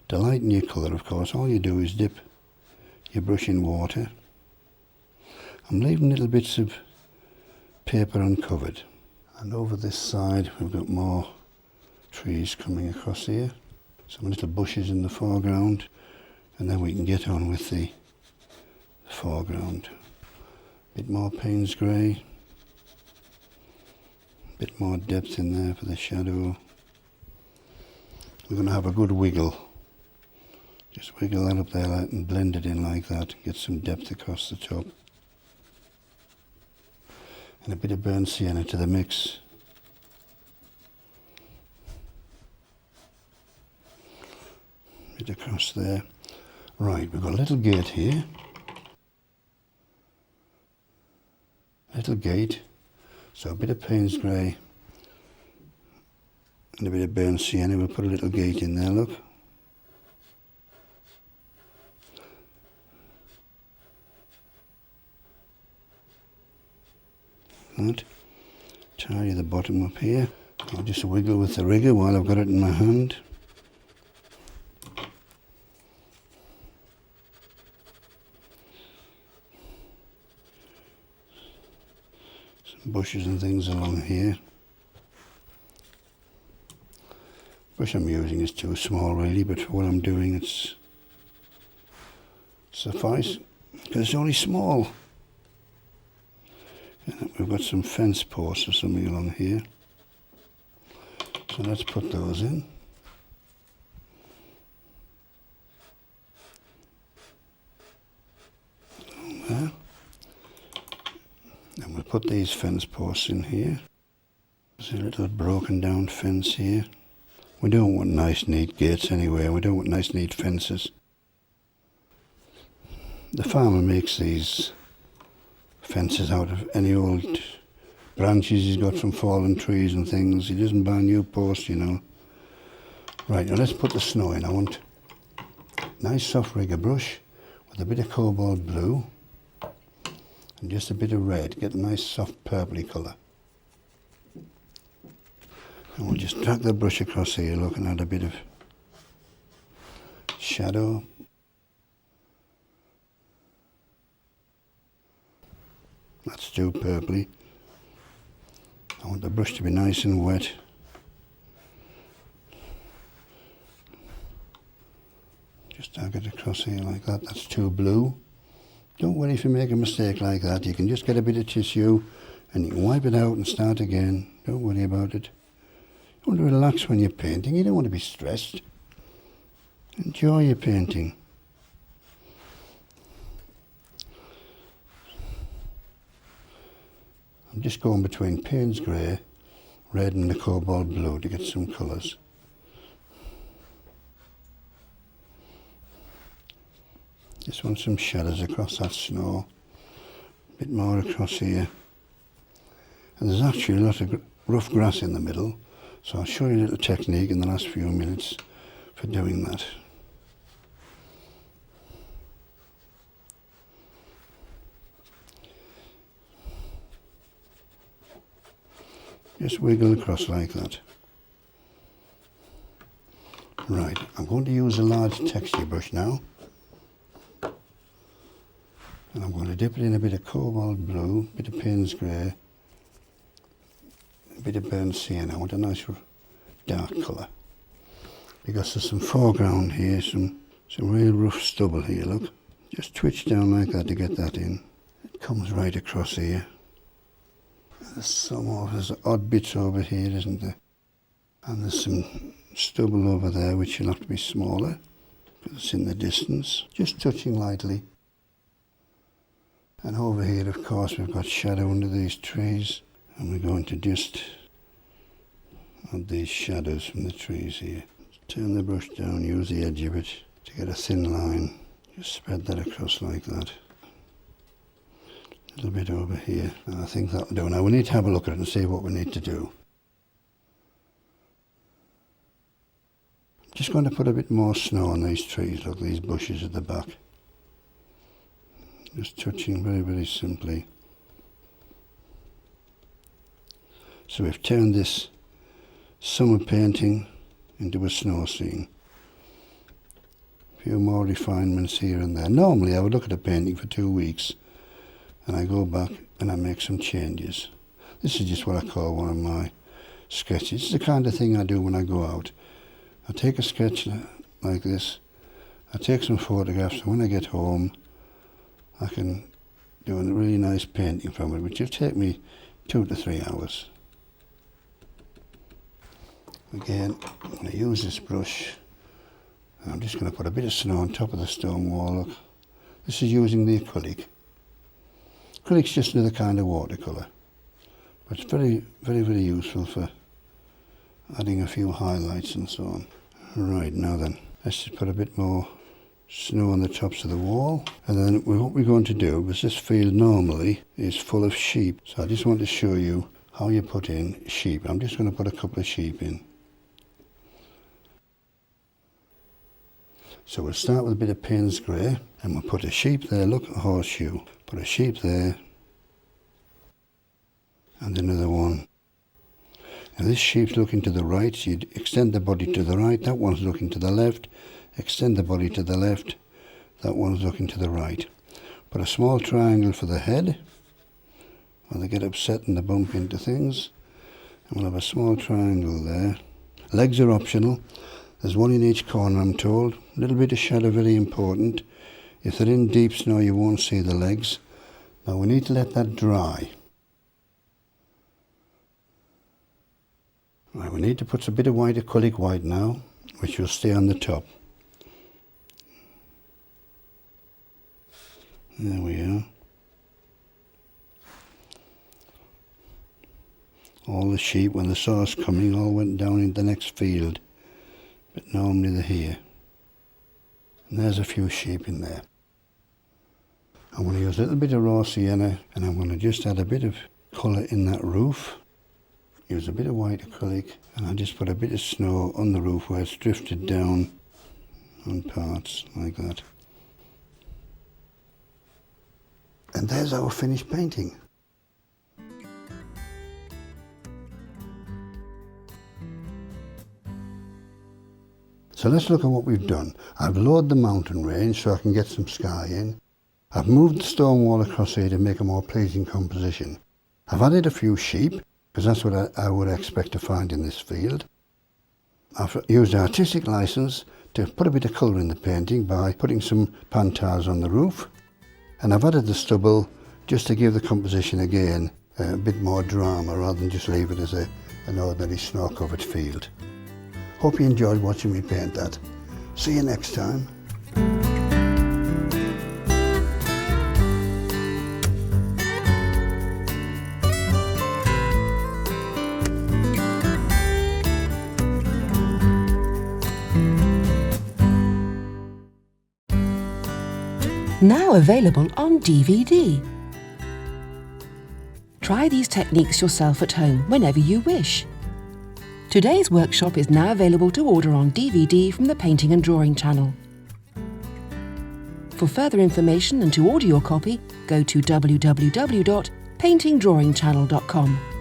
To lighten your colour, of course, all you do is dip your brush in water. I'm leaving little bits of paper uncovered. And over this side we've got more trees coming across here. Some little bushes in the foreground, and then we can get on with the foreground. Bit more Payne's grey. Bit more depth in there for the shadow. We're going to have a good wiggle. Just wiggle that up there and blend it in like that. Get some depth across the top. And a bit of burnt sienna to the mix. Bit across there. Right, we've got a little gate here. Little gate. So a bit of Payne's grey and a bit of burnt sienna. We'll put a little gate in there, look. That. Tidy the bottom up here. I'll just wiggle with the rigger while I've got it in my hand. Some bushes and things along here. Brush I'm using is too small really, but for what I'm doing it's suffice because it's only small. And we've got some fence posts or something along here. So let's put those in. There. And we'll put these fence posts in here. There's a little broken down fence here. We don't want nice neat gates anyway. We don't want nice neat fences. The farmer makes these fences out of any old branches he's got from fallen trees and things. He doesn't buy new posts, you know. Right, now let's put the snow in. I want a nice soft rigger brush with a bit of cobalt blue and just a bit of red. Get a nice soft purpley colour. And we'll just drag the brush across here, look, and add a bit of shadow. That's too purpley. I want the brush to be nice and wet. Just drag it across here like that. That's too blue. Don't worry if you make a mistake like that. You can just get a bit of tissue and you can wipe it out and start again. Don't worry about it. You want to relax when you're painting. You don't want to be stressed. Enjoy your painting. I'm just going between Payne's grey, red and the cobalt blue to get some colours. Just want some shadows across that snow. A bit more across here. And there's actually a lot of rough grass in the middle, so I'll show you a little technique in the last few minutes for doing that. Just wiggle across like that. Right, I'm going to use a large texture brush now. And I'm going to dip it in a bit of cobalt blue, a bit of Payne's grey, a bit of burnt sienna. I want a nice dark colour. Because there's some foreground here, some real rough stubble here, look. Just twitch down like that to get that in. It comes right across here. There's odd bits over here, isn't there? And there's some stubble over there which will have to be smaller because it's in the distance. Just touching lightly. And over here, of course, we've got shadow under these trees, and we're going to just add these shadows from the trees here. Turn the brush down, use the edge of it to get a thin line. Just spread that across like that. A little bit over here, and I think that'll do. Now we need to have a look at it and see what we need to do. Just going to put a bit more snow on these trees, look, these bushes at the back. Just touching very, very simply. So we've turned this summer painting into a snow scene. few more refinements here and there. Normally I would look at a painting for 2 weeks and I go back and I make some changes. This is just what I call one of my sketches. It's the kind of thing I do when I go out. I take a sketch like this, I take some photographs, and when I get home I can do a really nice painting from it, which will take me 2 to 3 hours. Again, I'm going to use this brush, and I'm just going to put a bit of snow on top of the stone wall. Look, this is using the acrylic. Acrylic's just another kind of watercolour, but it's very, very, very useful for adding a few highlights and so on. Right, now then, let's just put a bit more snow on the tops of the wall, and then what we're going to do, because this field normally is full of sheep, so I just want to show you how you put in sheep. I'm just going to put a couple of sheep in. So we'll start with a bit of Payne's grey, and we'll put a sheep there. Look, a horseshoe. Put a sheep there, and another one. Now this sheep's looking to the right, so you'd extend the body to the right. That one's looking to the left. Extend the body to the left. That one's looking to the right. Put a small triangle for the head, when they get upset and they bump into things. And we'll have a small triangle there. Legs are optional. There's one in each corner, I'm told. A little bit of shadow, very important. If they're in deep snow, you won't see the legs. Now we need to let that dry. Right, we need to put a bit of white, acrylic white now, which will stay on the top. There we are. All the sheep, when they saw us coming, all went down into the next field. But normally they're here. And there's a few sheep in there. I'm going to use a little bit of raw sienna, and I'm going to just add a bit of colour in that roof. Use a bit of white acrylic, and I'll just put a bit of snow on the roof where it's drifted down on parts like that. And there's our finished painting. So let's look at what we've done. I've lowered the mountain range so I can get some sky in. I've moved the stone wall across here to make a more pleasing composition. I've added a few sheep, because that's what I would expect to find in this field. I've used artistic license to put a bit of colour in the painting by putting some pantars on the roof. And I've added the stubble just to give the composition again a bit more drama rather than just leave it as an ordinary snow-covered field. Hope you enjoyed watching me paint that. See you next time. Now available on DVD. Try these techniques yourself at home whenever you wish. Today's workshop is now available to order on DVD from the Painting and Drawing channel. For further information and to order your copy, go to www.paintingdrawingchannel.com.